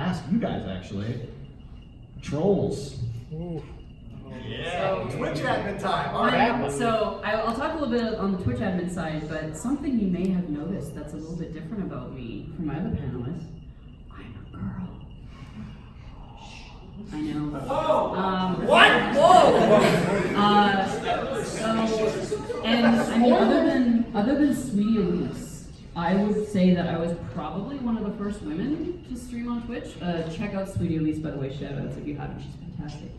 ask you guys actually. Trolls. Ooh. Yeah, So- Twitch admin time. All right. So I'll talk a little bit on the Twitch admin side, but something you may have noticed that's a little bit different about me from my other panelists, I'm a girl. I know. Whoa! What? And I mean, other than Sweetie Elise, I would say that I was probably one of the first women to stream on Twitch. Check out Sweetie Elise, by the way, shoutouts if you haven't, she's fantastic.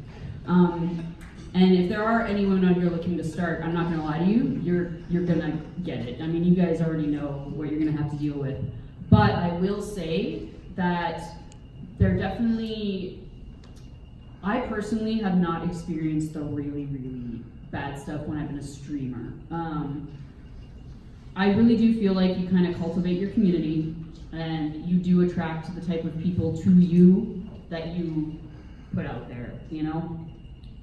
And if there are any women out here looking to start, I'm not gonna lie to you, you're gonna get it. I mean, you guys already know what you're gonna have to deal with. But I will say that there definitely, I personally have not experienced the really, really bad stuff when I've been a streamer. I really do feel like you kind of cultivate your community and you do attract the type of people to you that you put out there, you know?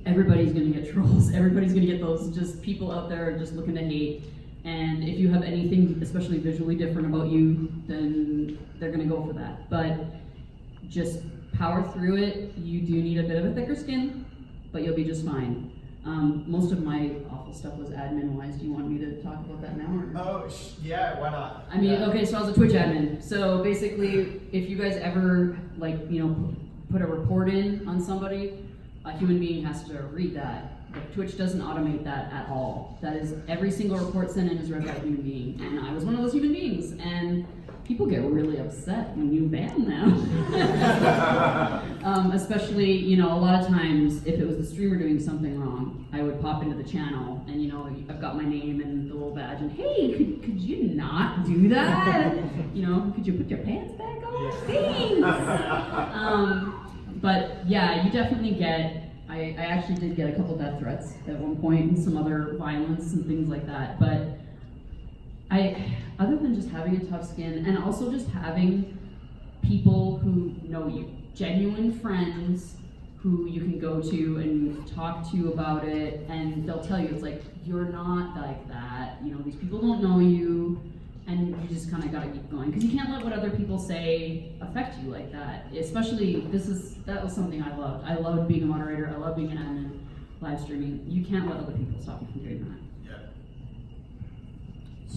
Everybody's gonna get trolls. Everybody's gonna get those just people out there just looking to hate. And if you have anything especially visually different about you, then they're gonna go for that. But just power through it. You do need a bit of a thicker skin, but you'll be just fine. Most of my awful stuff was admin-wise. Do you want me to talk about that now? Or? Oh, yeah, why not? I mean, okay, so I was a Twitch admin. So basically, if you guys ever, like, you know, put a report in on somebody, a human being has to read that. But Twitch doesn't automate that at all. That is, every single report sent in is read by a human being. And I was one of those human beings. And people get really upset when you ban them. Especially, you know, a lot of times, if it was the streamer doing something wrong, I would pop into the channel and, you know, I've got my name and the little badge and, hey, could you not do that? You know, could you put your pants back on? Thanks. But yeah, you definitely get, I actually did get a couple death threats at one point and some other violence and things like that. But other than just having a tough skin and also just having people who know you, genuine friends who you can go to and talk to about it, and they'll tell you, it's like, you're not like that, you know, these people don't know you, and you just kind of gotta keep going, because you can't let what other people say affect you like that. Especially, that was something I loved. I loved being a moderator, I loved being an admin, live streaming. You can't let other people stop you from doing that. Yeah.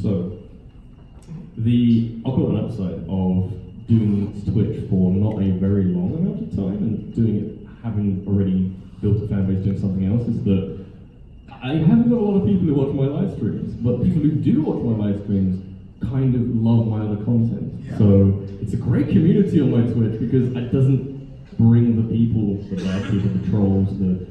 So, I've got an upside of doing Twitch for not a very long amount of time and doing it, having already built a fan base doing something else, is that I haven't got a lot of people who watch my live streams, but people who do watch my live streams kind of love my other content. Yeah. So it's a great community on my Twitch because it doesn't bring the people, the bad people, the trolls, the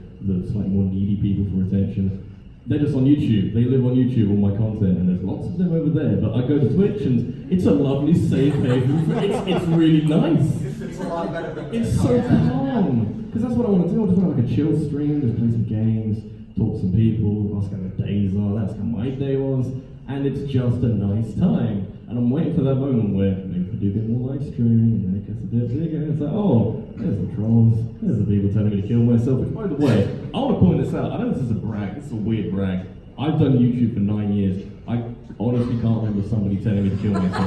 slightly more needy people for attention. They're just on YouTube. They live on YouTube, all my content, and there's lots of them over there. But I go to Twitch and it's a lovely safe haven. It's really nice. It's a lot better than It's so calm. Because that's what I want to do. I just want to like a chill stream, just play some games, talk to some people, ask how their days are. That's how my day was. And it's just a nice time. And I'm waiting for that moment where maybe I do a bit more live streaming and then it gets a bit bigger. And it's like, oh, there's the trolls. There's the people telling me to kill myself. Which, by the way, I want to point this out. I know this is a brag. This is a weird brag. I've done YouTube for 9 years. I honestly can't remember somebody telling me to kill myself.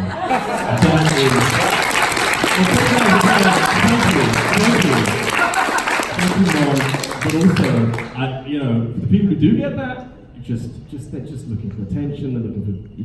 That is... Thank you, Mom. But also, you know, the people who do get that, they're just looking for attention.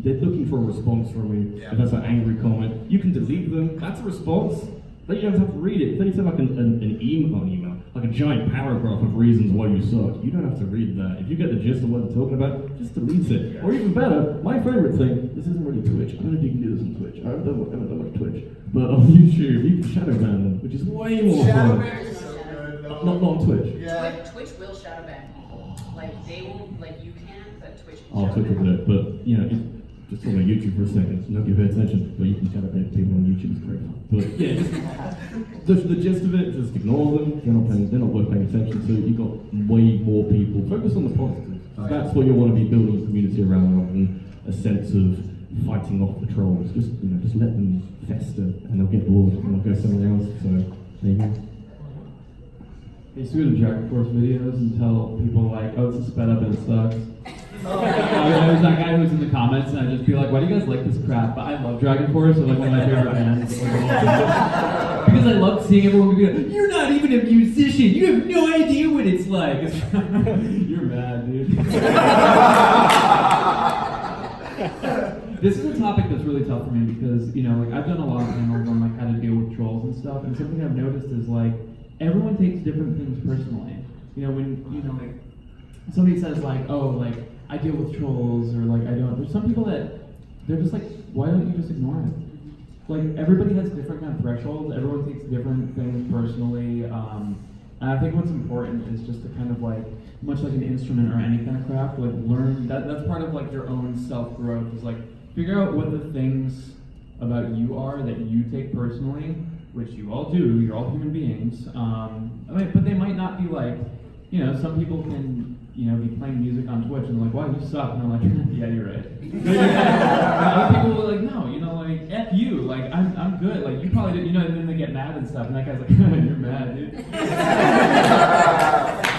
They're looking for a response from you. Yeah. If that's an angry comment, you can delete them. That's a response. Then you don't have to read it. Then you send like an email, like a giant paragraph of reasons why you suck. You don't have to read that. If you get the gist of what they're talking about, just delete it. Yeah. Or even better, my favorite thing. This isn't really Twitch. I don't know if you can do this on Twitch. I haven't done much Twitch, but on YouTube you can shadow ban them, which is way more Shadow fun. ban is so good. though. Not on Twitch. Yeah. Twitch will shadow ban. Like, they won't, like, you can, but Twitch can I'll shadow Twitch will ban. do it, but you know, just talk about YouTube for a second. Nobody pay attention, but you can shadow ban people on YouTube. It's great fun. But yeah, just the gist of it, just ignore them. They're not worth paying attention to. You've got way more people. Focus on the positives. That's what you want to be building a community around, rather than a sense of fighting off the trolls. Just let them fester, and they'll get bored, and they'll go somewhere else. So there you go. I used to go to Dragon Force videos and tell people like, oh, it's a sped up and it sucks. I was that guy who was in the comments and I'd just be like, why do you guys like this crap? But I love Dragon Force, they're like one of my favorite bands. Because I love seeing everyone be like, "You're not even a musician. You have no idea what it's like." You're mad, dude. This is a topic that's really tough for me because, you know, like I've done a lot of panels on like how to deal with trolls and stuff, and something I've noticed is like everyone takes different things personally. You know, when like somebody says like, "Oh, like I deal with trolls," or like I don't. There's some people that they're just like, "Why don't you just ignore it?" Like everybody has different kind of thresholds. Everyone takes different things personally, and I think what's important is just to kind of like, much like an instrument or any kind of craft, like learn that's part of like your own self growth. Is like figure out what the things about you are that you take personally, which you all do. You're all human beings. But they might not be like, you know, some people can, you know, be playing music on Twitch and like, "Wow, you suck," and I'm like, "Yeah, you're right." And other people are like, "No, you know, like F you, like I'm good, like you probably did," you know, and then they get mad and stuff, and that guy's like, "You're mad, dude."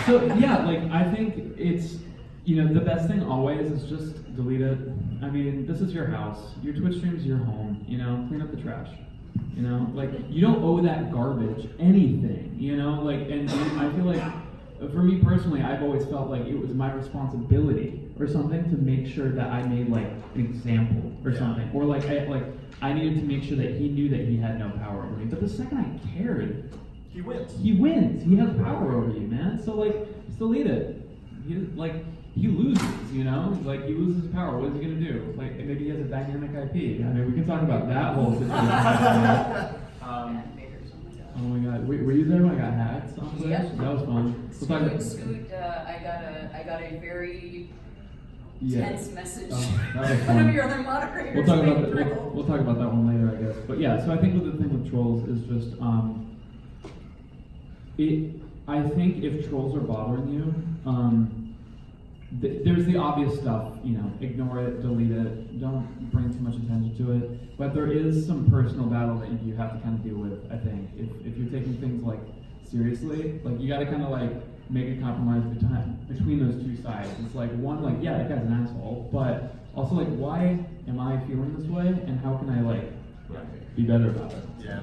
So yeah, like I think it's, you know, the best thing always is just delete it. I mean, this is your house. Your Twitch stream's your home. You know, clean up the trash. You know, like you don't owe that garbage anything. You know, like and I feel like for me personally, I've always felt like it was my responsibility or something to make sure that I made like an example or something, or like I needed to make sure that he knew that he had no power over me. But the second I cared, He wins. he wins. He has power over you, man. So like, just delete it. He loses, you know? Like he loses power. What is he gonna do? Like maybe he has a dynamic IP. I mean, we can talk about that whole situation. Oh my God, were you there when I got hacked on Twitch? Yep. That was fun. Scoot, I got a very tense message. Oh, that was One of fun. your other moderators. We'll talk about being that. thrilled. We'll talk about that one later, I guess. But yeah, so I think the thing with trolls is just I think if trolls are bothering you, there's the obvious stuff, you know, ignore it, delete it, don't bring too much attention to it. But there is some personal battle that you have to kind of deal with, I think. If you're taking things like seriously, like you got to kind of like make a compromise between those two sides. It's like one, like, yeah, that guy's an asshole, but also like, why am I feeling this way, and how can I like be better about it? Yeah.